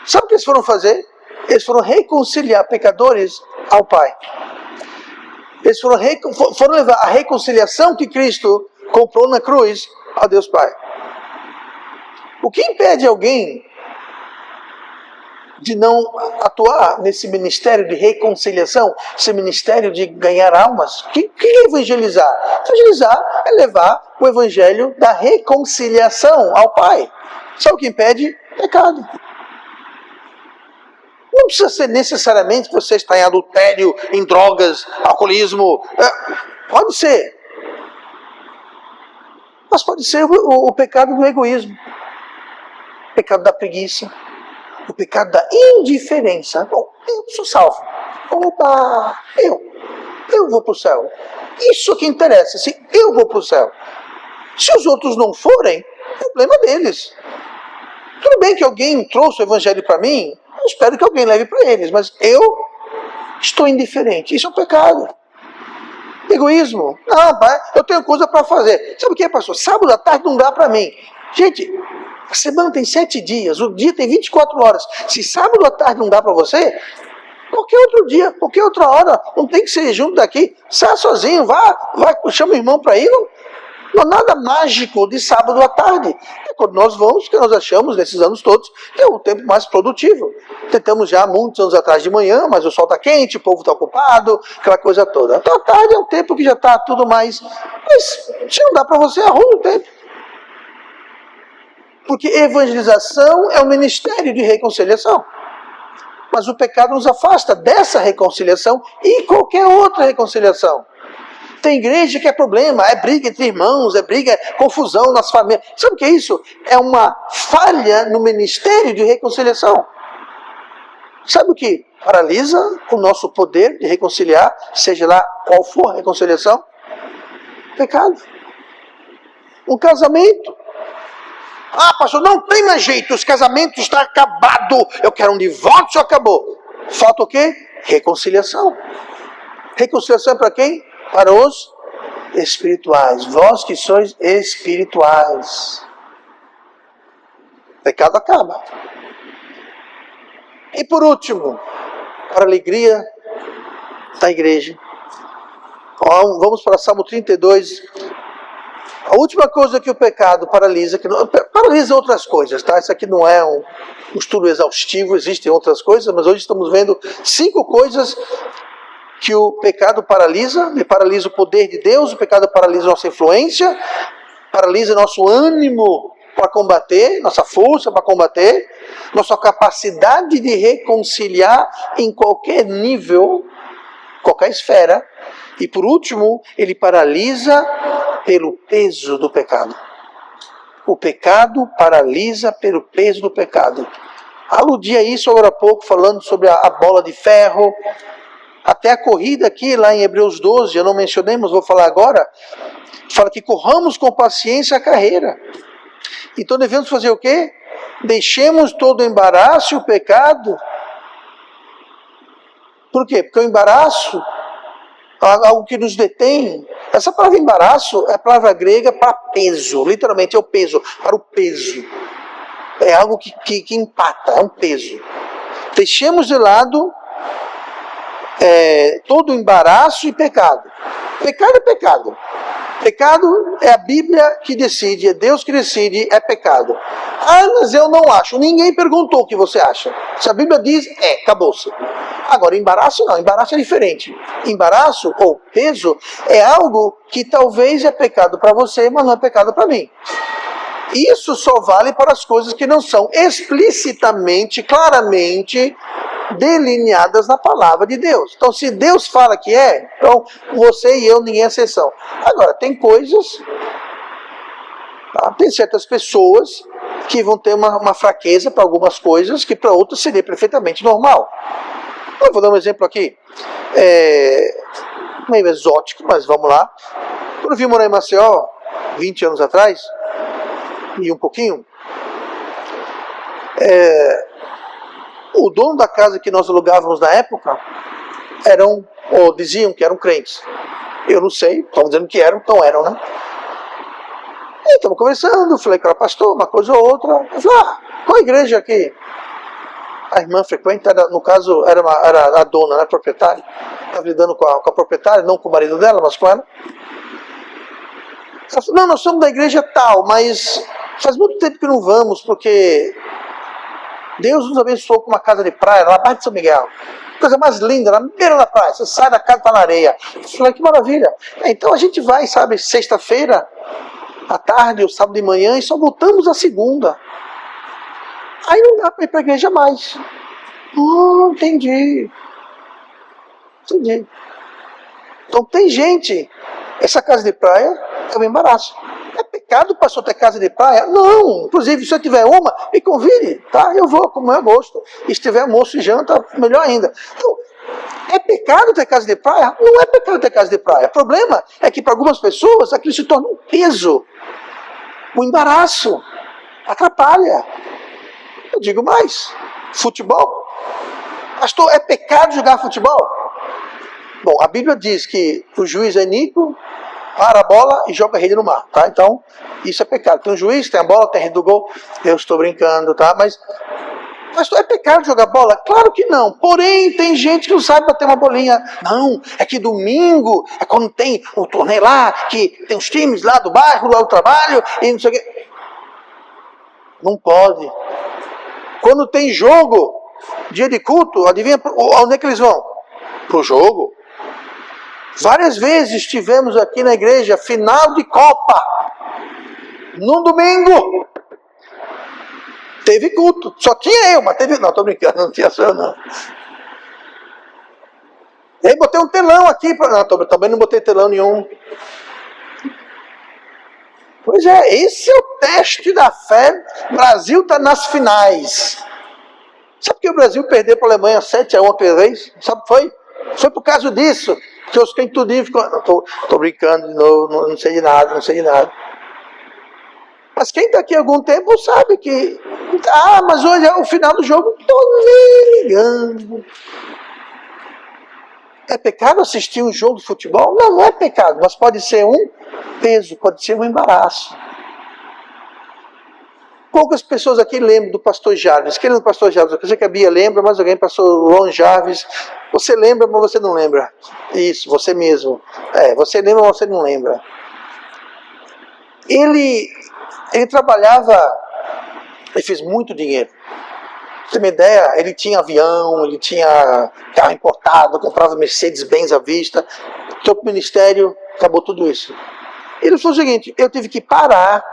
Sabe o que eles foram fazer? Eles foram reconciliar pecadores ao Pai. Eles foram levar a reconciliação que Cristo comprou na cruz ao Deus Pai. O que impede alguém de não atuar nesse ministério de reconciliação, esse ministério de ganhar almas? O que é evangelizar? Evangelizar é levar o evangelho da reconciliação ao Pai. Sabe o que impede? Pecado. Não precisa ser necessariamente que você está em adultério, em drogas, alcoolismo. Pode ser. Mas pode ser o pecado do egoísmo, o pecado da preguiça, o pecado da indiferença. Bom, eu sou salvo. Opa, eu vou para o céu. Isso que interessa, se eu vou para o céu. Se os outros não forem, problema deles. Tudo bem que alguém trouxe o evangelho para mim, eu espero que alguém leve para eles, mas eu estou indiferente. Isso é um pecado. Egoísmo. Não, pai, eu tenho coisa para fazer. Sabe o que é, pastor? Sábado à tarde não dá para mim. Gente, a semana tem 7 dias, o dia tem 24 horas. Se sábado à tarde não dá para você, qualquer outro dia, qualquer outra hora, não tem que ser junto daqui. Sai sozinho, vai, chama o irmão para ir. Não há nada mágico de sábado à tarde. É quando nós vamos, que nós achamos nesses anos todos, que é o tempo mais produtivo. Tentamos já muitos anos atrás de manhã, mas o sol está quente, o povo está ocupado, aquela coisa toda. Então à tarde é um tempo que já está tudo mais... Mas se não dá para você, arrume o tempo. Porque evangelização é um ministério de reconciliação. Mas o pecado nos afasta dessa reconciliação e qualquer outra reconciliação. Tem igreja que é problema, é briga entre irmãos, é briga, confusão nas famílias. Sabe o que é isso? É uma falha no ministério de reconciliação. Sabe o que paralisa o nosso poder de reconciliar, seja lá qual for a reconciliação? Pecado. Um casamento. Ah, pastor, não tem mais jeito, os casamentos estão acabados, eu quero um divórcio, acabou. Falta o quê? Reconciliação. Reconciliação é para quem? Para os espirituais. Vós que sois espirituais. Pecado acaba. E por último, para a alegria da igreja. Vamos para Salmo 32. A última coisa que o pecado paralisa, paralisa outras coisas, tá? Isso aqui não é um estudo exaustivo, existem outras coisas, mas hoje estamos vendo 5 coisas que o pecado paralisa. Ele paralisa o poder de Deus, o pecado paralisa nossa influência, paralisa nosso ânimo para combater, nossa força para combater, nossa capacidade de reconciliar em qualquer nível, qualquer esfera. E por último, ele paralisa pelo peso do pecado. O pecado paralisa pelo peso do pecado. Aludi a isso agora há pouco, falando sobre a bola de ferro. Até a corrida aqui, lá em Hebreus 12, eu não mencionei, mas vou falar agora. Fala que corramos com paciência a carreira. Então devemos fazer o quê? Deixemos todo o embaraço e o pecado. Por quê? Porque o embaraço é algo que nos detém. Essa palavra embaraço é a palavra grega para peso. Literalmente é o peso, para o peso. É algo que empata, é um peso. Deixemos de lado todo o embaraço e pecado. Pecado é pecado. Pecado é a Bíblia que decide, é Deus que decide, é pecado. Ah, mas eu não acho. Ninguém perguntou o que você acha. Se a Bíblia diz, acabou-se. Agora, embaraço não, embaraço é diferente. Embaraço ou peso é algo que talvez é pecado para você, mas não é pecado para mim. Isso só vale para as coisas que não são explicitamente, claramente delineadas na palavra de Deus. Então, se Deus fala que então você e eu, ninguém é exceção. Agora, tem coisas, tem certas pessoas que vão ter uma fraqueza para algumas coisas que para outras seria perfeitamente normal. Eu vou dar um exemplo aqui, meio exótico, mas vamos lá. Quando eu vim morar em Maceió, 20 anos atrás, e um pouquinho, o dono da casa que nós alugávamos na época diziam que eram crentes. Eu não sei, estão dizendo que eram, então eram, né? E estamos conversando, falei que era pastor, uma coisa ou outra. Eu falei, qual a igreja aqui? A irmã frequenta, no caso, era a dona, né, a proprietária. Estava lidando com a proprietária, não com o marido dela, mas com ela. Ela falou, não, nós somos da igreja tal, mas faz muito tempo que não vamos, porque Deus nos abençoou com uma casa de praia lá abaixo de São Miguel. Coisa mais linda, na beira da praia. Você sai da casa e está na areia. Eu falei, que maravilha. Então a gente vai, sabe, sexta-feira, à tarde ou sábado de manhã, e só voltamos à segunda. Aí não dá para ir para a igreja mais. Entendi. Então tem gente, essa casa de praia é um embaraço. É pecado o pastor ter casa de praia? Não. Inclusive, se eu tiver uma, me convide, tá? Eu vou, como é gosto. E se tiver almoço e janta, melhor ainda. Então, é pecado ter casa de praia? Não é pecado ter casa de praia. O problema é que para algumas pessoas aquilo se torna um peso, um embaraço, atrapalha. Eu digo mais, futebol. Pastor, é pecado jogar futebol? Bom, a Bíblia diz que o juiz é iníquo, para a bola e joga a rede no mar, tá? Então, isso é pecado. Tem um juiz, tem a bola, tem a rede do gol. Eu estou brincando, tá? Mas, pastor, é pecado jogar bola? Claro que não. Porém, tem gente que não sabe bater uma bolinha. Não, é que domingo, é quando tem o torneio lá, que tem os times lá do bairro, lá do trabalho, e não sei o quê. Não pode. Quando tem jogo, dia de culto, adivinha onde é que eles vão? Pro jogo. Várias vezes estivemos aqui na igreja, final de Copa, no domingo, teve culto, só tinha eu, mas teve, não, estou brincando, não tinha só eu não. E aí botei um telão aqui, não, também não botei telão nenhum. Pois é, esse é o teste da fé, o Brasil está nas finais. Sabe que o Brasil perdeu para a Alemanha 7-1 aquela vez? Sabe o que foi? Foi por causa disso. Que os quem tudinho ficou. Estou brincando de novo, não sei de nada. Mas quem está aqui há algum tempo sabe que. Mas hoje é o final do jogo, estou nem ligando. É pecado assistir um jogo de futebol? Não, não é pecado, mas pode ser um peso, pode ser um embaraço. Poucas pessoas aqui lembram do pastor Jarvis. Quem lembra do pastor Jarvis? Eu sei que a Bia lembra, mas alguém passou Ron Jarvis. Você lembra, mas você não lembra. Isso, você mesmo. Você lembra, mas você não lembra. Ele trabalhava, ele fez muito dinheiro. Pra você ter uma ideia, ele tinha avião, ele tinha carro importado, comprava Mercedes-Benz à vista. Entrou para o ministério, acabou tudo isso. Ele falou o seguinte, eu tive que parar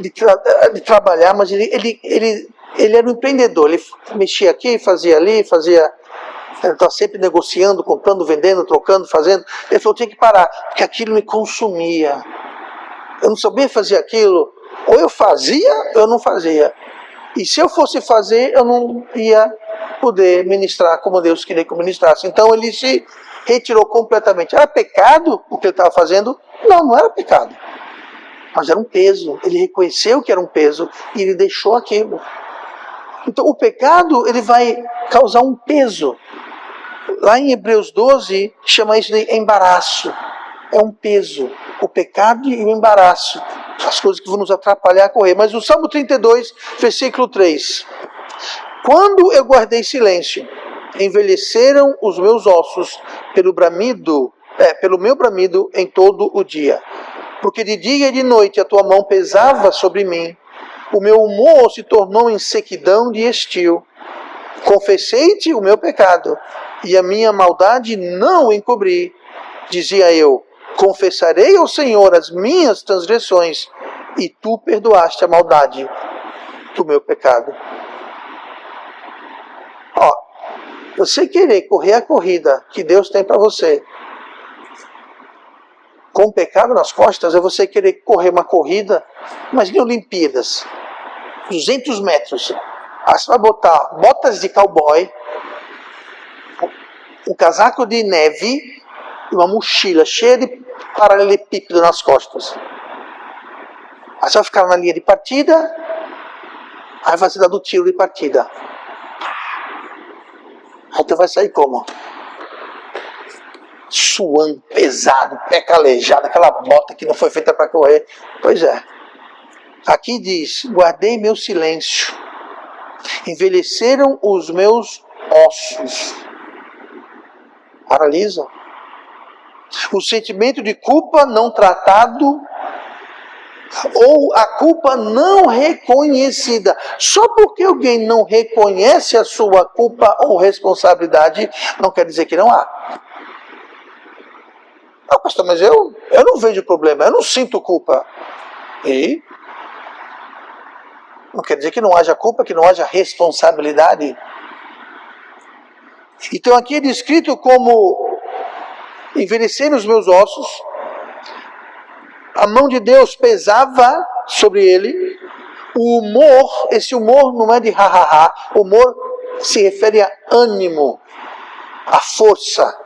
de trabalhar, mas ele era um empreendedor, ele mexia aqui, fazia ali, ele estava sempre negociando, comprando, vendendo, trocando, fazendo. Ele falou, tinha que parar, porque aquilo me consumia. Eu não sabia fazer aquilo, ou eu fazia, ou eu não fazia. E se eu fosse fazer, eu não ia poder ministrar como Deus queria que eu ministrasse. Então ele se retirou completamente. Era pecado o que ele estava fazendo? Não, não era pecado. Mas era um peso. Ele reconheceu que era um peso e ele deixou aquilo. Então o pecado, ele vai causar um peso. Lá em Hebreus 12, chama isso de embaraço. É um peso. O pecado e o embaraço. As coisas que vão nos atrapalhar a correr. Mas o Salmo 32, versículo 3. Quando eu guardei silêncio, envelheceram os meus ossos pelo meu bramido em todo o dia. Porque de dia e de noite a tua mão pesava sobre mim. O meu humor se tornou em sequidão de estio. Confessei-te o meu pecado, e a minha maldade não encobri. Dizia eu, confessarei ao Senhor as minhas transgressões, e tu perdoaste a maldade do meu pecado. Ó, você querer correr a corrida que Deus tem para você, com o pecado nas costas, é você querer correr uma corrida, imagine Olimpíadas, 200 metros. Aí você vai botar botas de cowboy, um casaco de neve e uma mochila cheia de paralelepípedo nas costas. Aí você vai ficar na linha de partida, aí vai se dar do tiro de partida. Aí tu vai sair como? Suando, pesado, pé calejado, aquela bota que não foi feita para correr. Pois é. Aqui diz, guardei meu silêncio. Envelheceram os meus ossos. Paralisa. O sentimento de culpa não tratado ou a culpa não reconhecida. Só porque alguém não reconhece a sua culpa ou responsabilidade, não quer dizer que não há. Não, pastor, mas eu não vejo problema, eu não sinto culpa. E não quer dizer que não haja culpa, que não haja responsabilidade. Então aqui é descrito como envelhecer os meus ossos, a mão de Deus pesava sobre ele, o humor, esse humor não é de ha-ha-ha, o humor se refere a ânimo, a força,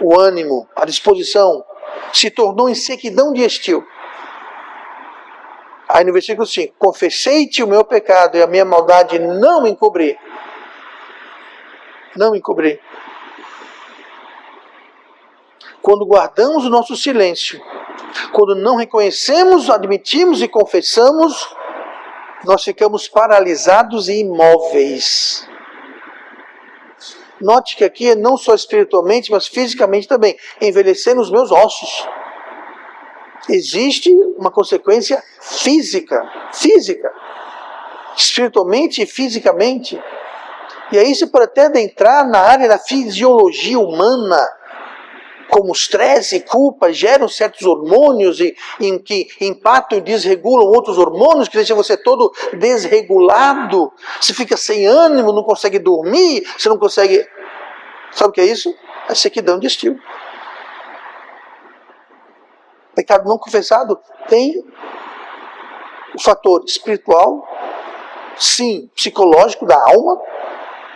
o ânimo, a disposição, se tornou em sequidão de estio. Aí no versículo 5, confessei-te o meu pecado e a minha maldade não me encobri. Não me encobri. Quando guardamos o nosso silêncio, quando não reconhecemos, admitimos e confessamos, nós ficamos paralisados e imóveis. Note que aqui é não só espiritualmente, mas fisicamente também. Envelhecendo os meus ossos. Existe uma consequência física. Espiritualmente e fisicamente. E aí você pode até adentrar na área da fisiologia humana. Como estresse e culpa geram certos hormônios que impactam e desregulam outros hormônios, que deixam você todo desregulado. Você fica sem ânimo, não consegue dormir, você não consegue... Sabe o que é isso? É sequidão de estio. Pecado não confessado tem o fator espiritual, sim, psicológico da alma,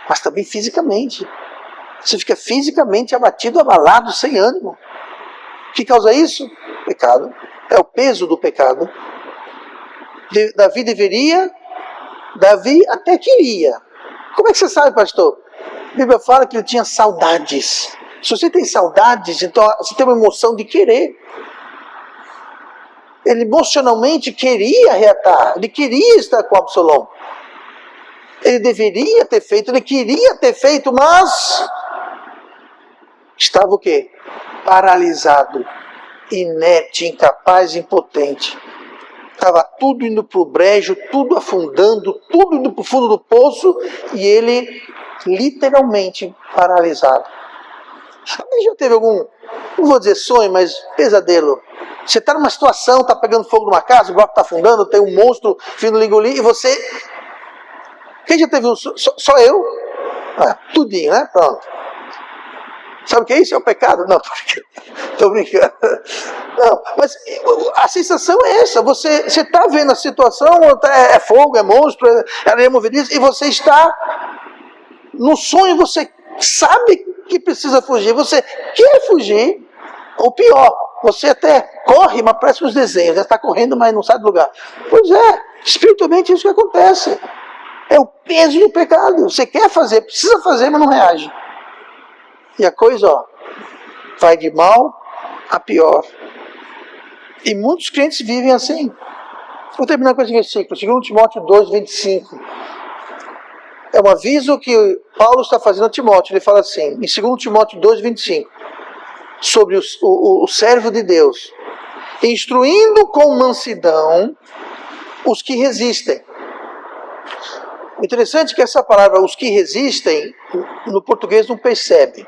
mas também fisicamente. Você fica fisicamente abatido, abalado, sem ânimo. O que causa isso? Pecado. É o peso do pecado. Davi até queria. Como é que você sabe, pastor? A Bíblia fala que ele tinha saudades. Se você tem saudades, então você tem uma emoção de querer. Ele emocionalmente queria reatar. Ele queria estar com Absalão. Ele deveria ter feito, ele queria ter feito, mas... estava o quê? Paralisado, inerte, incapaz, impotente. Estava tudo indo para o brejo, tudo afundando, tudo indo para o fundo do poço, e ele literalmente paralisado. Alguém já teve algum, não vou dizer sonho, mas pesadelo? Você está numa situação, está pegando fogo numa casa, o bloco está afundando, tem um monstro vindo lhe engolir, e você... Quem já teve um sonho? Só eu? Tudinho, né? Pronto. Sabe o que é isso? É o pecado? Não, estou brincando. Não, mas a sensação é essa. Você está vendo a situação, é fogo, é monstro, é areia movediça, e você está no sonho, você sabe que precisa fugir, você quer fugir, ou pior, Você até corre, mas parece uns desenhos. Você está correndo, mas não sai do lugar. Pois é, espiritualmente é isso que acontece. É o peso do pecado. Você quer fazer, precisa fazer, mas não reage. E a coisa, vai de mal a pior. E muitos crentes vivem assim. Vou terminar com esse versículo, 2 Timóteo 2, 25. É um aviso que Paulo está fazendo a Timóteo. Ele fala assim, em 2 Timóteo 2, 25, sobre o servo de Deus, instruindo com mansidão os que resistem. O interessante é que essa palavra, os que resistem, no português não percebe.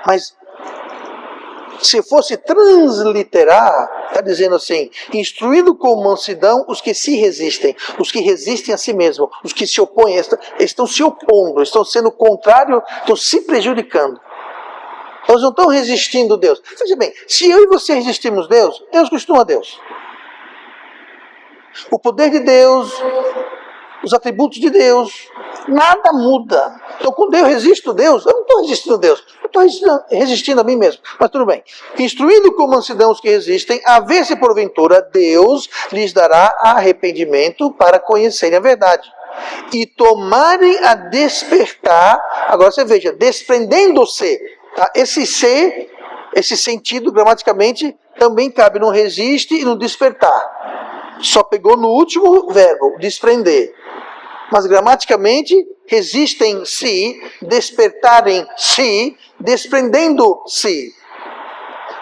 Mas, se fosse transliterar, está dizendo assim, instruindo com mansidão os que se resistem, os que resistem a si mesmo, os que se opõem, estão se opondo, estão sendo contrário, estão se prejudicando. Eles não estão resistindo a Deus. Veja bem, se eu e você resistimos a Deus, Deus costuma a Deus. O poder de Deus, os atributos de Deus, nada muda. Então, quando eu resisto a Deus, eu não estou resistindo a Deus, eu estou resistindo a mim mesmo. Mas tudo bem. Instruindo com mansidão os que resistem, a ver se porventura Deus lhes dará arrependimento para conhecerem a verdade. E tomarem a despertar, agora você veja, desprendendo-se. Tá? Esse sentido, gramaticamente, também cabe no resiste e no despertar. Só pegou no último verbo, desprender. Mas gramaticamente, resistem-se, despertarem-se, desprendendo-se.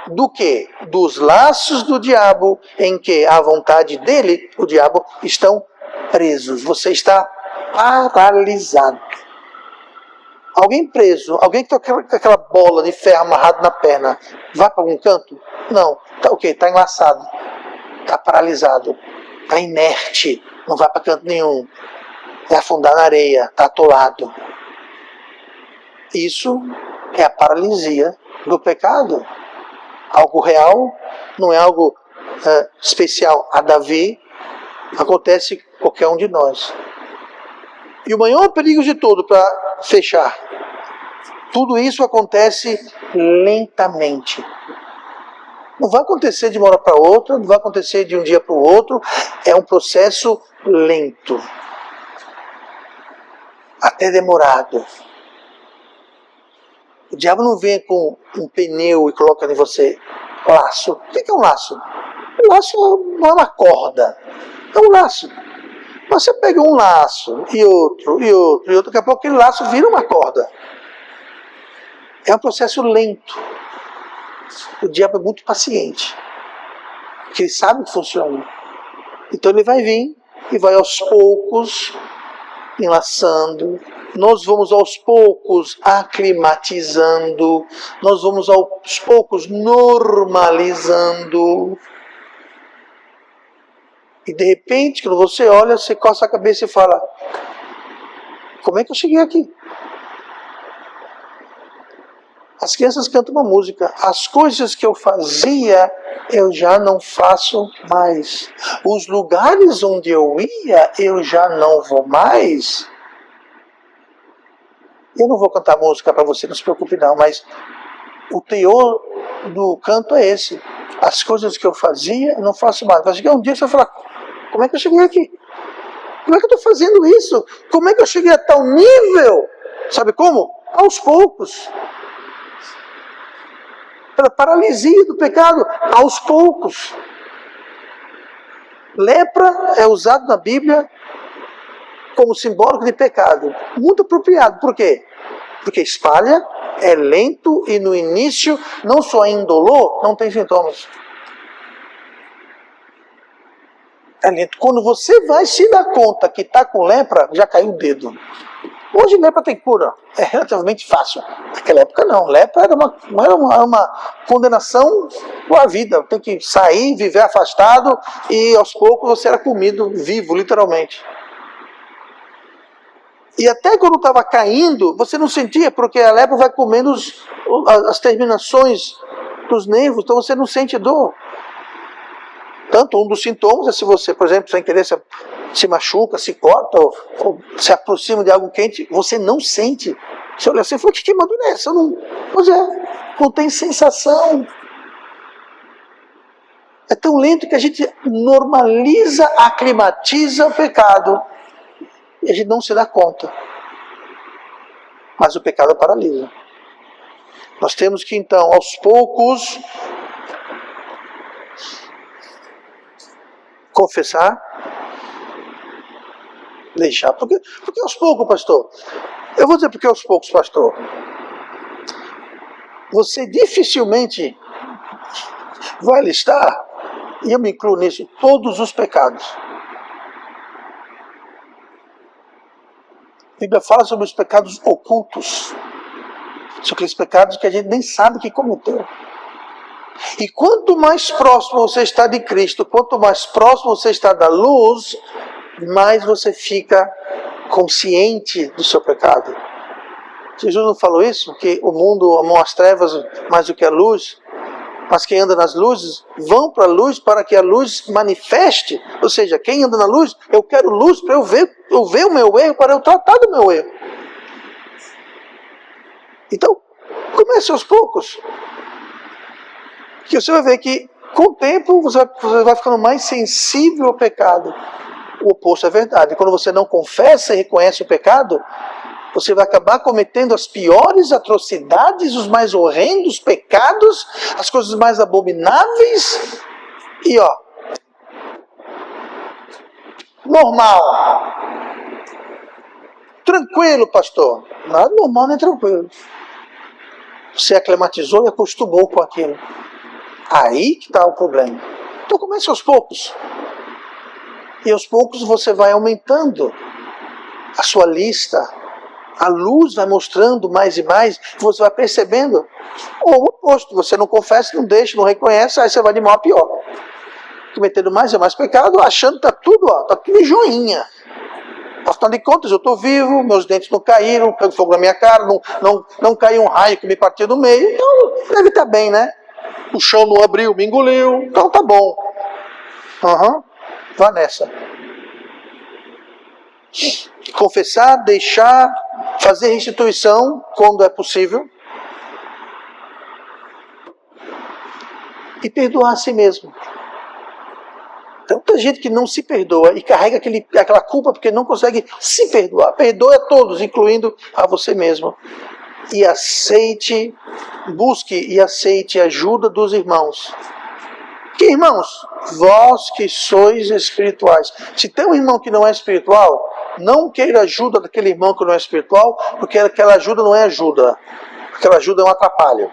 Do quê? Dos laços do diabo, em que a vontade dele, o diabo, estão presos. Você está paralisado. Alguém preso, alguém que está com aquela bola de ferro amarrada na perna, vai para algum canto? Não. Está o quê? Está enlaçado. Está paralisado. Está inerte. Não vai para canto nenhum. É afundar na areia. Está atolado. Isso é a paralisia do pecado. Algo real, não é algo especial a Davi. Acontece com qualquer um de nós. E o maior perigo de todo, para fechar, tudo isso acontece lentamente. Não vai acontecer de uma hora para outra, não vai acontecer de um dia para o outro, é um processo lento. Até demorado. O diabo não vem com um pneu e coloca em você laço. O que é um laço? Um laço não é uma corda, é um laço. Mas você pega um laço, e outro, e outro, e outro, daqui a pouco aquele laço vira uma corda. É um processo lento. O diabo é muito paciente, porque ele sabe que funciona. Então ele vai vir e vai aos poucos enlaçando. Nós vamos aos poucos aclimatizando. Nós vamos aos poucos normalizando. E de repente, quando você olha, você coça a cabeça e fala: como é que eu cheguei aqui? As crianças cantam uma música: as coisas que eu fazia, eu já não faço mais. Os lugares onde eu ia, eu já não vou mais. Eu não vou cantar música para você, não se preocupe não, mas o teor do canto é esse. As coisas que eu fazia, eu não faço mais. Vai chegar um dia que você vai falar: como é que eu cheguei aqui? Como é que eu estou fazendo isso? Como é que eu cheguei a tal nível? Sabe como? Aos poucos. Pela paralisia do pecado, aos poucos. Lepra é usado na Bíblia como simbólico de pecado. Muito apropriado. Por quê? Porque espalha, é lento e no início, não só é indolor, não tem sintomas. É lento. Quando você vai se dar conta que está com lepra, já caiu o dedo. Hoje lepra tem cura, é relativamente fácil. Naquela época não, lepra era uma condenação à vida. Tem que sair, viver afastado e aos poucos você era comido vivo, literalmente. E até quando estava caindo, você não sentia, porque a lepra vai comendo as terminações dos nervos, então você não sente dor. Tanto um dos sintomas é se você, por exemplo, sem querer se machuca, se corta ou se aproxima de algo quente, você não sente. Você olha assim e fala: que queimadura é essa? Não... Pois é, não tem sensação. É tão lento que a gente normaliza, aclimatiza o pecado e a gente não se dá conta. Mas o pecado paralisa. Nós temos que então, aos poucos, confessar, deixar. Por que aos poucos, pastor? Eu vou dizer por que aos poucos, pastor. Você dificilmente vai listar, e eu me incluo nisso, todos os pecados. A Bíblia fala sobre os pecados ocultos. São aqueles pecados que a gente nem sabe que cometeu. E quanto mais próximo você está de Cristo, quanto mais próximo você está da luz, mais você fica consciente do seu pecado. Jesus não falou isso? Que o mundo amou as trevas mais do que a luz, mas quem anda nas luzes, vão para a luz para que a luz manifeste. Ou seja, quem anda na luz, eu quero luz para eu ver o meu erro, para eu tratar do meu erro. Então, comece aos poucos. Que você vai ver que, com o tempo, você vai ficando mais sensível ao pecado. O oposto é verdade. Quando você não confessa e reconhece o pecado, você vai acabar cometendo as piores atrocidades, os mais horrendos pecados, as coisas mais abomináveis. E normal. Tranquilo, pastor. Nada normal nem tranquilo. Você aclimatizou e acostumou com aquilo. Aí que está o problema. Então comece aos poucos. E aos poucos você vai aumentando a sua lista. A luz vai mostrando mais e mais. Você vai percebendo. Ou o oposto. Você não confessa, não deixa, não reconhece. Aí você vai de mal a pior. Cometendo mais e mais pecado, achando que está tudo joinha. Afinal de contas, eu estou vivo, meus dentes não caíram, pegou fogo na minha cara, não caiu um raio que me partiu no meio. Então, deve estar bem, né? O chão não abriu, me engoliu. Então tá bom. Vá nessa. Confessar, deixar, fazer restituição quando é possível. E perdoar a si mesmo. Tanta gente que não se perdoa e carrega aquela culpa porque não consegue se perdoar. Perdoe a todos, incluindo a você mesmo. E busque e aceite a ajuda dos irmãos. Que irmãos? Vós que sois espirituais. Se tem um irmão que não é espiritual, não queira ajuda daquele irmão que não é espiritual, porque aquela ajuda não é ajuda. Aquela ajuda é um atrapalho.